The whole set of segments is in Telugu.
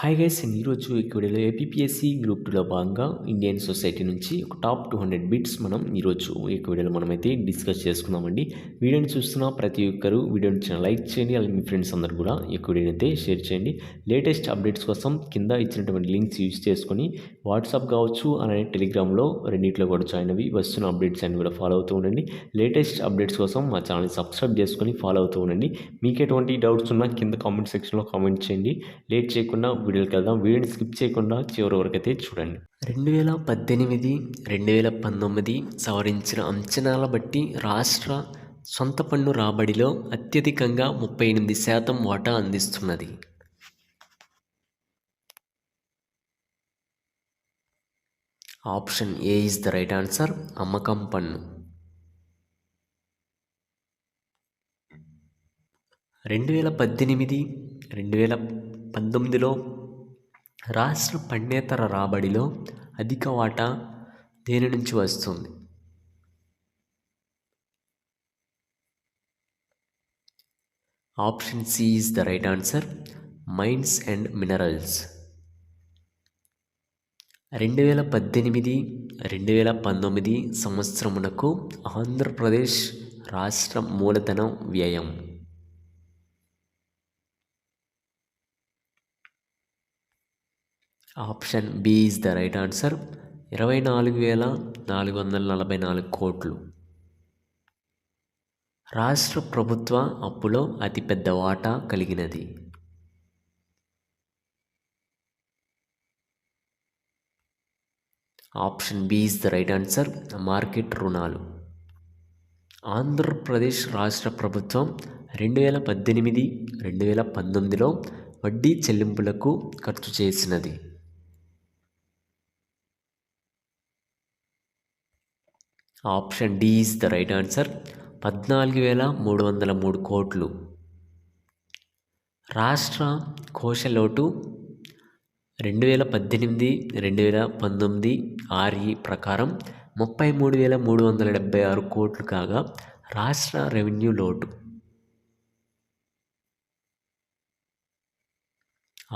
హాయ్ గైస్, ఈరోజు ఈ వీడియోలో ఏపీఎస్సి గ్రూప్ 2లో భాగంగా ఇండియన్ సొసైటీ నుంచి ఒక టాప్ 200 బిట్స్ మనం ఈరోజు ఈ వీడియోలో మనమైతే డిస్కస్ చేసుకుందామండి. వీడియోని చూస్తున్న ప్రతి ఒక్కరు వీడియోని లైక్ చేయండి, అలాగే మీ ఫ్రెండ్స్ అందరూ కూడా ఈ వీడియోని అయితే షేర్ చేయండి. లేటెస్ట్ అప్డేట్స్ కోసం కింద ఇచ్చినటువంటి లింక్స్ యూజ్ చేసుకొని వాట్సాప్ కావచ్చు, అలాగే టెలిగ్రామ్లో రెండింటిలో కూడా జాయిన్ అవి వస్తున్న అప్డేట్స్ అన్ని కూడా ఫాలో అవుతూ ఉండండి. లేటెస్ట్ అప్డేట్స్ కోసం మా ఛానల్ సబ్స్క్రైబ్ చేసుకొని ఫాలో అవుతూ ఉండండి. మీకు ఎటువంటి డౌట్స్ ఉన్నా కింద కామెంట్ సెక్షన్లో కామెంట్ చేయండి. లేట్ చేయకుండా వీడియోకి వెళ్దాం. వీడియోని స్కిప్ చేయకుండా చివరి వరకు అయితే చూడండి. 2018-2019 సవరించిన అంచనాల బట్టి రాష్ట్ర సొంత పన్ను రాబడిలో అత్యధికంగా 38% వాటా అందిస్తున్నది. Option A is the right answer. అమ్మకం పన్ను. 2018-2019లో రాష్ట్ర పన్నేతర రాబడిలో అధిక వాటా దేని నుంచి వస్తుంది? Option C is the right answer. Mines and minerals. 2018-2019 సంవత్సరమునకు ఆంధ్రప్రదేశ్ రాష్ట్ర మూలధన వ్యయం. Option B is the right answer. 24,444 కోట్లు. రాష్ట్ర ప్రభుత్వ అప్పులో అతిపెద్ద వాటా కలిగినది. Option B is the right answer. Market రుణాలు. ఆంధ్రప్రదేశ్ రాష్ట్ర ప్రభుత్వం 2018-2019లో వడ్డీ చెల్లింపులకు ఖర్చు చేసినది. Option D is the right answer. 14,303 కోట్లు. రాష్ట్ర కోశలోటు 2018-2019 ఆర్ఈ ప్రకారం 33,376 కోట్లు కాగా రాష్ట్ర రెవెన్యూ లోటు.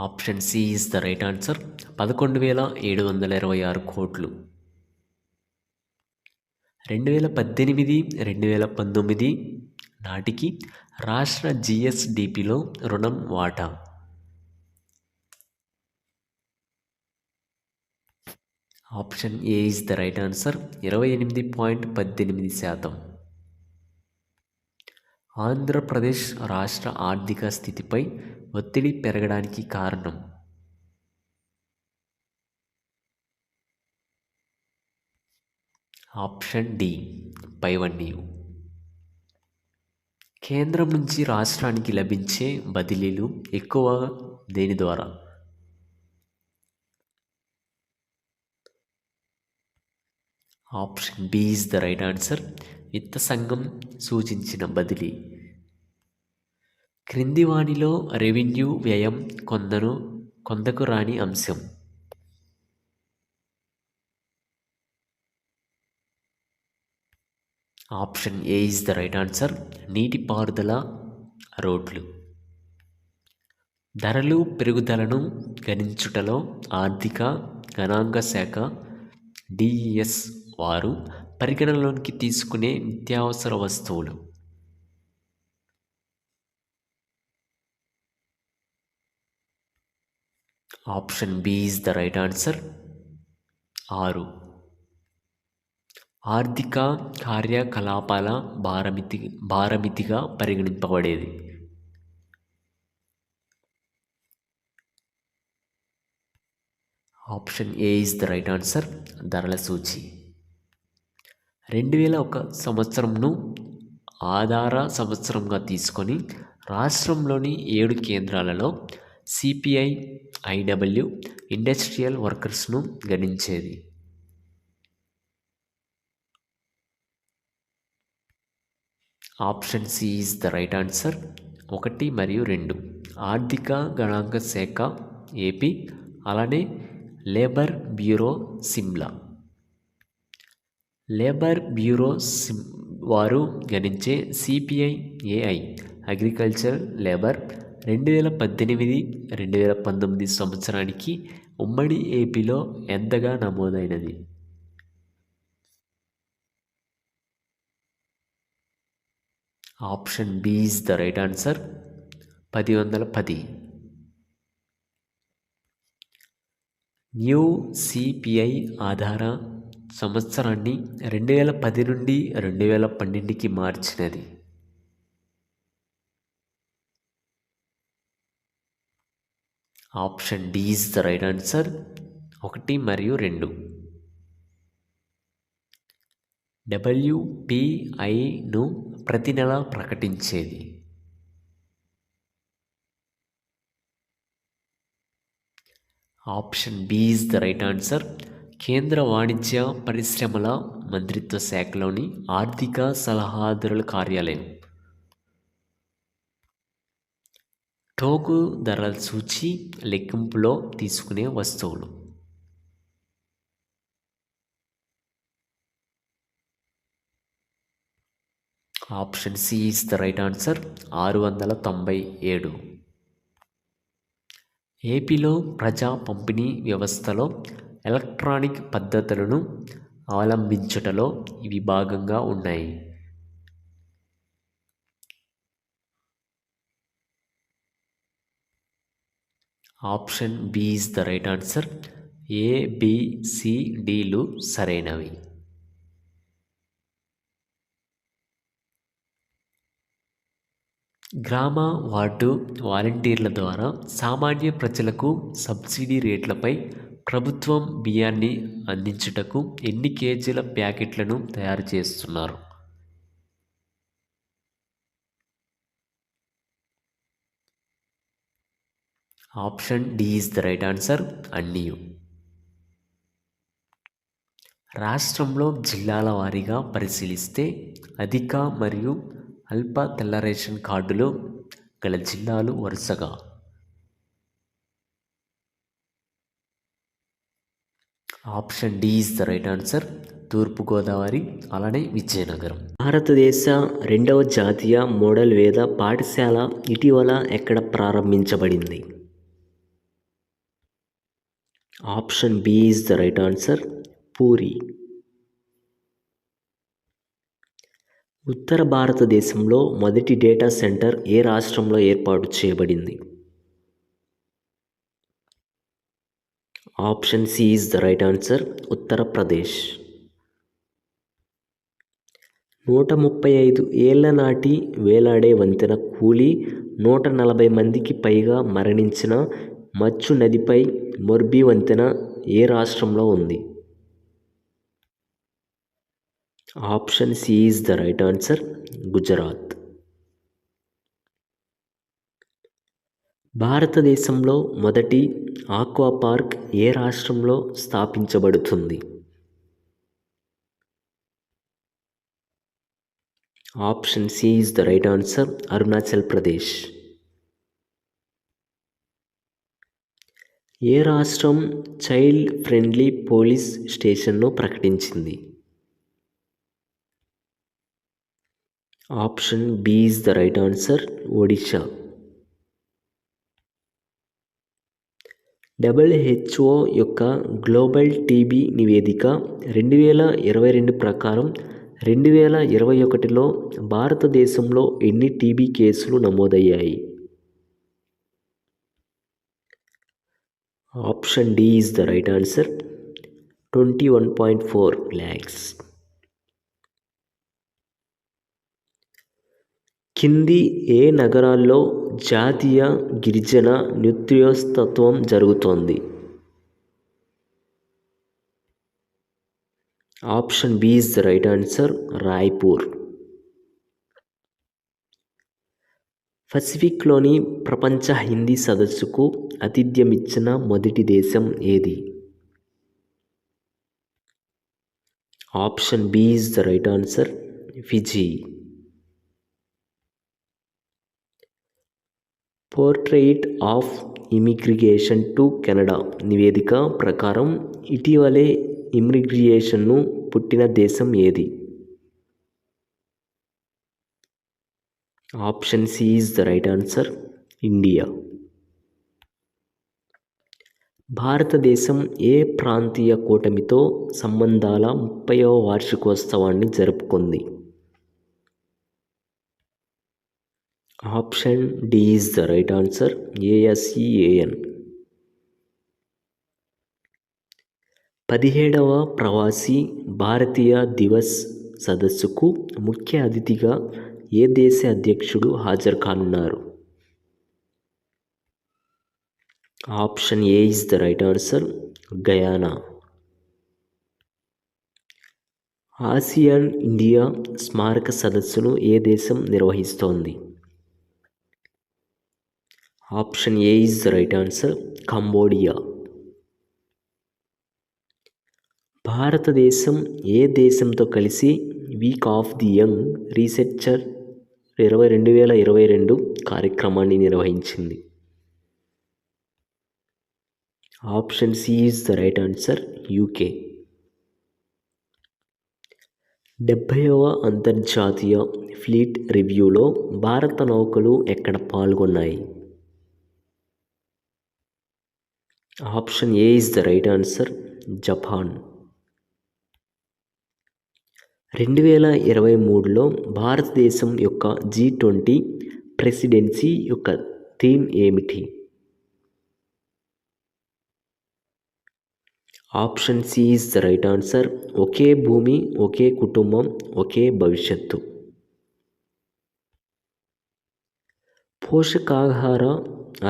Option C is the right answer. 11,726 కోట్లు. 2018-2019 నాటికి రాష్ట్ర జిఎస్డిపిలో రుణం వాటా. Option A is the right answer. 28.18%. Andhra Pradesh రాష్ట్ర ఆర్థిక స్థితిపై ఒత్తిడి పెరగడానికి కారణం. ఆప్షన్ డి పైవన్యూ. కేంద్రం నుంచి రాష్ట్రానికి లభించే బదిలీలు ఎక్కువ దేని ద్వారా? Option B is the right answer. విత్త సంఘం సూచించిన బదిలీ. క్రింది వానిలో రెవెన్యూ వ్యయం కొందకు రాని అంశం. Option A is the right answer. నీటిపారుదల, రోడ్లు. ధరలు పెరుగుదలను గణించుటలో ఆర్థిక గణాంక శాఖ డిఈఎస్ వారు పరిగణనలోకి తీసుకునే నిత్యావసర వస్తువులు. Option B is the right answer. 6. ఆర్థిక కార్యకలాపాల భారమితిగా పరిగణింపబడేది. Option A is the right answer. ధరల సూచి. 2001 సంవత్సరంను ఆధార సంవత్సరంగా తీసుకొని రాష్ట్రంలోని 7 కేంద్రాలలో సిపిఐ ఐడబ్ల్యూ ఇండస్ట్రియల్ వర్కర్స్ను గణించేది. Option C is the right answer. 1 మరియు 2. ఆర్థిక గణాంక శాఖ ఏపీ, అలానే labour bureau Shimla. Labour bureau వారు గణించే సిపిఐ ఏఐ అగ్రికల్చర్ లేబర్ 2018-2019 సంవత్సరానికి ఉమ్మడి ఏపీలో ఎంతగా నమోదైనది? Option B is the right answer. 1010. New CPI ఆధార సంవత్సరాన్ని 2010 నుండి 2012కి మార్చినది. Option D is the right answer. 1 మరియు 2. WPIను ప్రతి నెల ప్రకటించేది. Option B is the right answer. కేంద్ర వాణిజ్య పరిశ్రమల మంత్రిత్వ శాఖలోని ఆర్థిక సలహాదారుల కార్యాలయం. టోకు ధరల సూచి లెక్కింపులో తీసుకునే వస్తువులు. Option C is the right answer. 697. ఏపీలో ప్రజా పంపిణీ వ్యవస్థలో ఎలక్ట్రానిక్ పద్ధతులను అవలంబించుటలో ఇవి భాగంగా ఉన్నాయి. Option B is the right answer. ABCDలు సరైనవి. గ్రామ వార్డు వాలంటీర్ల ద్వారా సామాన్య ప్రజలకు సబ్సిడీ రేట్లపై ప్రభుత్వం బియ్యాన్ని అందించుటకు ఎన్ని కేజీల ప్యాకెట్లను తయారు చేస్తున్నారు? Option D is the right answer. అన్నీ. రాష్ట్రంలో జిల్లాల వారీగా పరిశీలిస్తే అధిక మరియు అల్ప తెల్ల రేషన్ కార్డులు గల జిల్లాలు వరుసగా. Option D is the right answer. తూర్పుగోదావరి, అలానే విజయనగరం. భారతదేశ 2వ జాతీయ మోడల్ వేద పాఠశాల ఇటీవల ఎక్కడ ప్రారంభించబడింది? Option B is the right answer. Puri. ఉత్తర భారతదేశంలో మొదటి డేటా సెంటర్ ఏ రాష్ట్రంలో ఏర్పాటు చేయబడింది? Option C is the right answer. Uttar Pradesh. 135 ఏళ్ల నాటి వేలాడే వంతెన కూలి 140 మందికి పైగా మరణించిన మచ్చు నదిపై మొర్బీ వంతెన ఏ రాష్ట్రంలో ఉంది? Option C is the right answer. Gujarat. భారతదేశంలో మొదటి ఆక్వా పార్క్ ఏ రాష్ట్రంలో స్థాపించబడుతుంది? Option C is the right answer. Arunachal Pradesh. ఏ రాష్ట్రం చైల్డ్ ఫ్రెండ్లీ పోలీస్ స్టేషన్ను ప్రకటించింది? Option B is the right answer. Odisha. WHO యొక్క గ్లోబల్ టీబీ నివేదిక 2022 ప్రకారం 2021లో భారతదేశంలో ఎన్ని టీబీ కేసులు నమోదయ్యాయి? Option D is the right answer. 21.4 lakhs. కింది ఏ నగరాల్లో జాతీయ గిరిజన నృత్యోత్సవం జరుగుతోంది? Option B is the right answer. Raipur. పసిఫిక్లోని ప్రపంచ హిందీ సదస్సుకు ఆతిథ్యమిచ్చిన మొదటి దేశం ఏది? Option B is the right answer. Fiji. Portrait of immigration to Canada నివేదిక ప్రకారం ఇటీవలే ఇమిగ్రేషన్ను పుట్టిన దేశం ఏది? Option C is the right answer. India. భారతదేశం ఏ ప్రాంతీయ కూటమితో సంబంధాల 30వ వార్షికోత్సవాన్ని జరుపుకుంది? Option D is the right answer, ASEAN. 17వ ప్రవాసీ భారతీయ దివస్ సదస్సుకు ముఖ్య అతిథిగా ఏ దేశ అధ్యక్షుడు హాజరు కానున్నారు? Option A is the right answer, Guyana. ASEAN India స్మారక సదస్సును ఏ దేశం నిర్వహిస్తోంది? Option A is the right answer, Cambodia. భారతదేశం ఏ దేశంతో కలిసి week of the young researcher 2022 కార్యక్రమాన్ని నిర్వహించింది? Option C is the right answer, UK. 70వ అంతర్జాతీయ ఫ్లీట్ రివ్యూలో భారత నౌకలు ఎక్కడ పాల్గొన్నాయి? Option A is the right answer, Japan. 2023లో భారతదేశం యొక్క G20 ప్రెసిడెన్సీ యొక్క థీమ్ ఏమిటి? Option C is the right answer, ఒకే భూమి, ఒకే కుటుంబం, ఒకే భవిష్యత్తు. పోషకాహార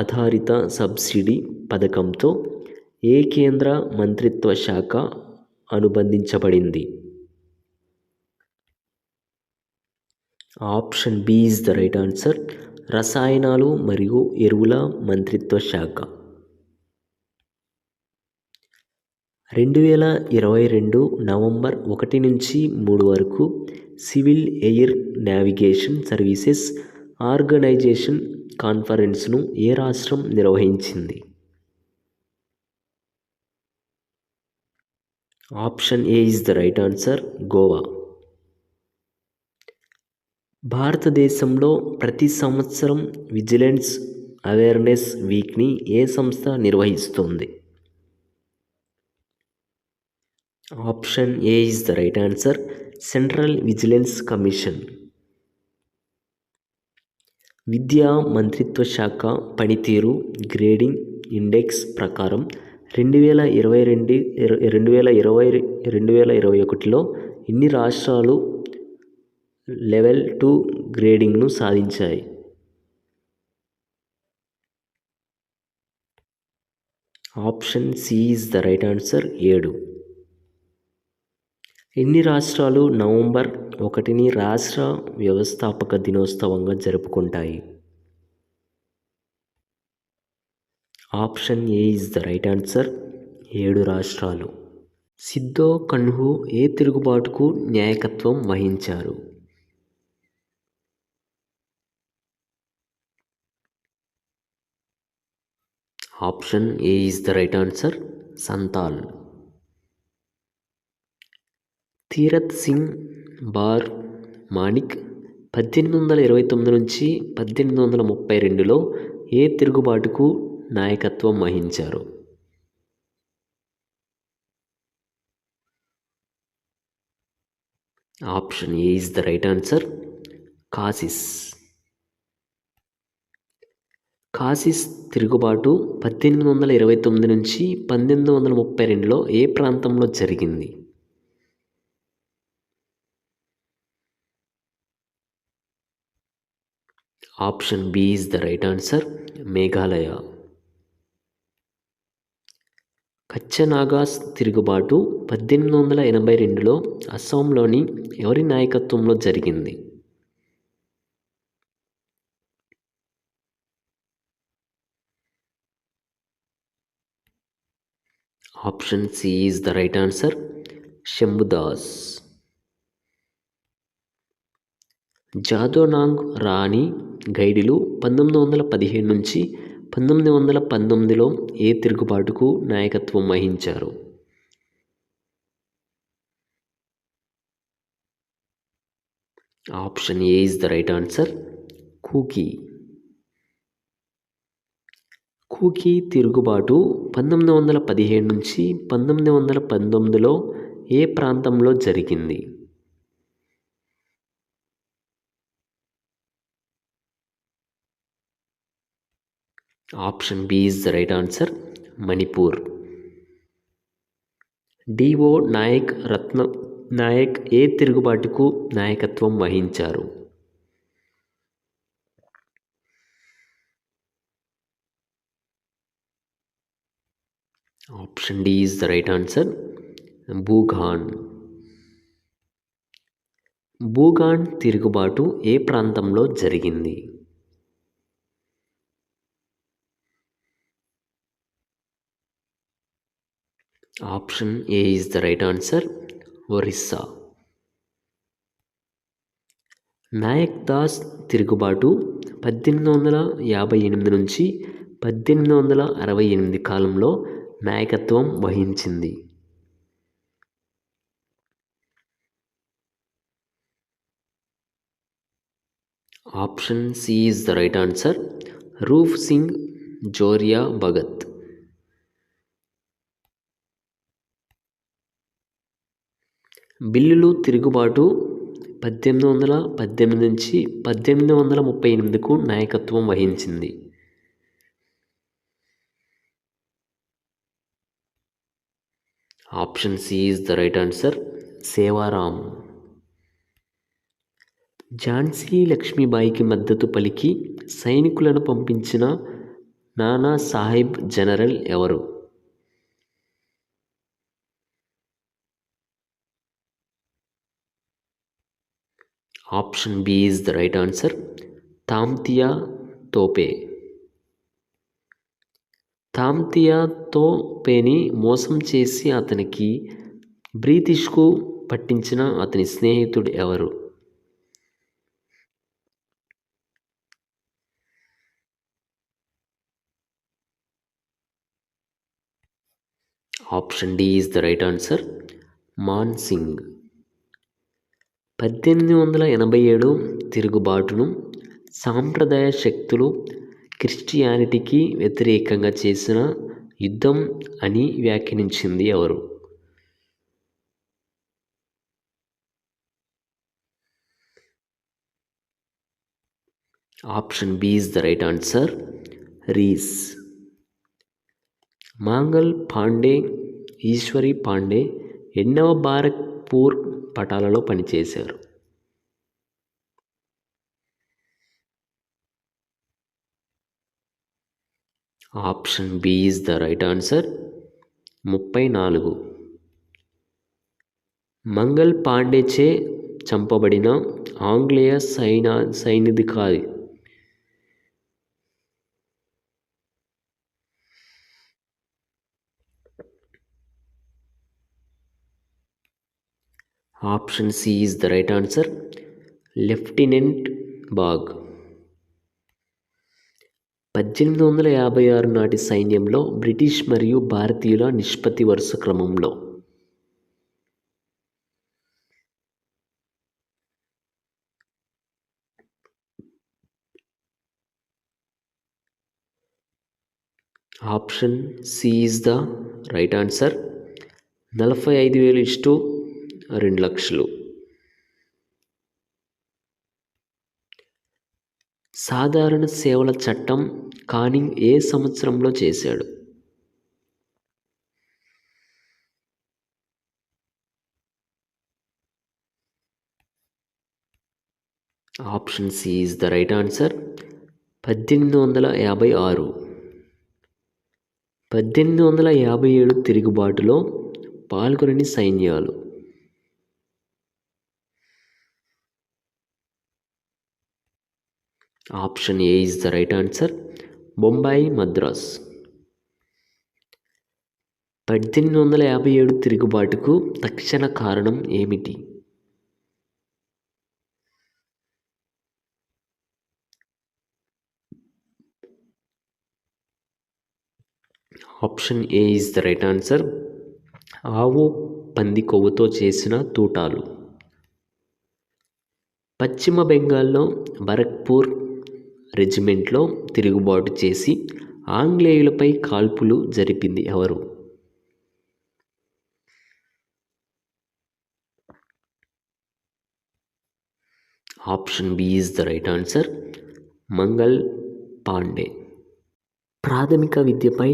ఆధారిత సబ్సిడీ పథకంతో ఏ కేంద్ర మంత్రిత్వ శాఖ అనుబంధించబడింది? Option B is the right answer, రసాయనాలు మరియు ఎరువుల మంత్రిత్వ శాఖ. 2022 నవంబర్ 1 నుంచి 3 వరకు civil air navigation services organisation కాన్ఫరెన్స్ను ఏ రాష్ట్రం నిర్వహించింది? Option A is the right answer, Goa. భారతదేశంలో ప్రతి సంవత్సరం విజిలెన్స్ అవేర్నెస్ వీక్ని ఏ సంస్థ నిర్వహిస్తుంది? Option A is the right answer, central vigilance commission. విద్యా మంత్రిత్వ శాఖ పనితీరు గ్రేడింగ్ ఇండెక్స్ ప్రకారం 2021లో ఎన్ని రాష్ట్రాలు లెవెల్ 2 గ్రేడింగ్ను సాధించాయి? Option C is the right answer, 7. ఎన్ని రాష్ట్రాలు నవంబర్ 1ని రాష్ట్ర వ్యవస్థాపక దినోత్సవంగా జరుపుకుంటాయి? Option A is the right answer, 7 రాష్ట్రాలు. సిద్ధో కన్హు ఏ తిరుగుబాటుకు నాయకత్వం వహించారు? Option A is the right answer, Santal. Tirath Singh Bar Manik 1829 నుంచి 1832లో ఏ తిరుగుబాటుకు నాయకత్వం వహించారు? Option A is the right answer, Khasis. Khasis తిరుగుబాటు 1829 నుంచి 1832లో ఏ ప్రాంతంలో జరిగింది? Option B is the right answer, Meghalaya. కచ్చనాగాస్ తిరుగుబాటు 1882లో అస్సాంలోని ఎవరి నాయకత్వంలో జరిగింది? Option C is the right answer, Shambhudas. Jadonang Rani Gaidinliu 1915 నుంచి 1919లో ఏ తిరుగుబాటుకు నాయకత్వం వహించారు? Option A is the right answer, Kuki. Kuki తిరుగుబాటు 1917 నుంచి 1919లో ఏ ప్రాంతంలో జరిగింది? Option B is the right answer, Manipur. డిఓ నాయక్ ఏ తిరుగుబాటుకు నాయకత్వం వహించారు? Option D is the right answer, బూగాన్ తిరుగుబాటు ఏ ప్రాంతంలో జరిగింది? Option A is the right answer, Orissa. Nayak Das తిరుగుబాటు 1858 నుంచి 1868 కాలంలో నాయకత్వం వహించింది. Option C is the right answer, Roop Singh Joria Bhagat. బిల్లులు తిరుగుబాటు 1818 నుంచి 1838కు నాయకత్వం వహించింది. Option C is the right answer, Sevaram. Jhansi లక్ష్మీబాయికి మద్దతు పలికి సైనికులను పంపించిన నానా సాహెబ్ జనరల్ ఎవరు? Option B is the right answer, Tantia తోపేని మోసం చేసి అతనికి బ్రిటిష్కు పట్టించిన అతని స్నేహితుడు ఎవరు? Option D is the right answer, Man Singh. 1887 తిరుగుబాటును సాంప్రదాయ శక్తులు క్రిస్టియానిటీకి వ్యతిరేకంగా చేసిన యుద్ధం అని వ్యాఖ్యానించింది ఎవరు? Option B is the right answer, Rees. Mangal Pandey, Ishwari Pandey ఎన్నవ బారక్పూర్ పటాలలో పనిచేశారు? Option B is the right answer, 34. Mangal పాండేచే చంపబడిన ఆంగ్లేయ సైనికాధికారి? Option C is the right answer, lieutenant Baugh. 1856 నాటి సైన్యంలో బ్రిటిష్ మరియు భారతీయుల నిష్పత్తి వరుస క్రమంలో? Option C is the right answer, 45,000:2,00,000. సాధారణ సేవల చట్టం కానింగ్ ఏ సంవత్సరంలో చేశాడు? Option C is the right answer, 1856. 1857 తిరుగుబాటులో పాల్గొనని సైన్యాలు? Option A is the right answer, Bombay, Madras. 1857 తిరుగుబాటుకు తక్షణ కారణం ఏమిటి? Option A is the right answer, ఆవు పంది కొవ్వుతో చేసిన తూటాలు. పశ్చిమ బెంగాల్లో బరక్పూర్ రెజిమెంట్లో తిరుగుబాటు చేసి ఆంగ్లేయులపై కాల్పులు జరిపింది ఎవరు? Option B is the right answer, Mangal Pandey. ప్రాథమిక విద్యపై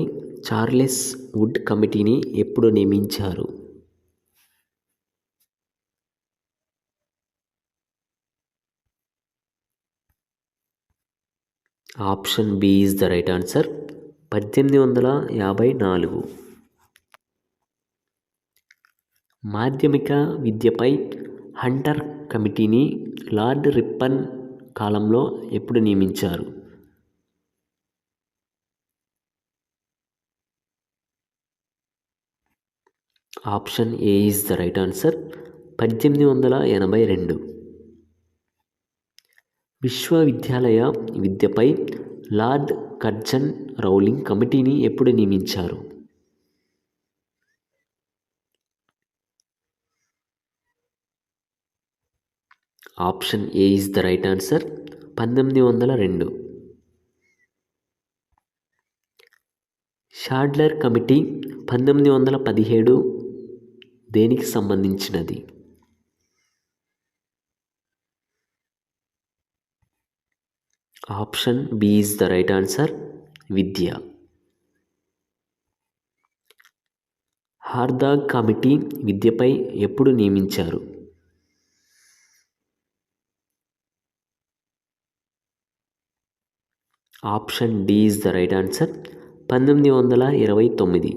చార్లెస్ వుడ్ కమిటీని ఎప్పుడు నియమించారు? Option B is the right answer, 1854. మాధ్యమిక విద్యపై హంటర్ కమిటీని లార్డ్ రిప్పన్ కాలంలో ఎప్పుడు నియమించారు? Option A is the right answer, 1882. విశ్వవిద్యాలయ విద్యపై లార్డ్ కర్జన్ రౌలింగ్ కమిటీని ఎప్పుడు నియమించారు? Option A is the right answer, 1902. Sadler committee 1917 దేనికి సంబంధించినది? Option B is the right answer, విద్య. హార్దాగ్ కమిటీ విద్యపై ఎప్పుడు నియమించారు? Option D is the right answer, 1929.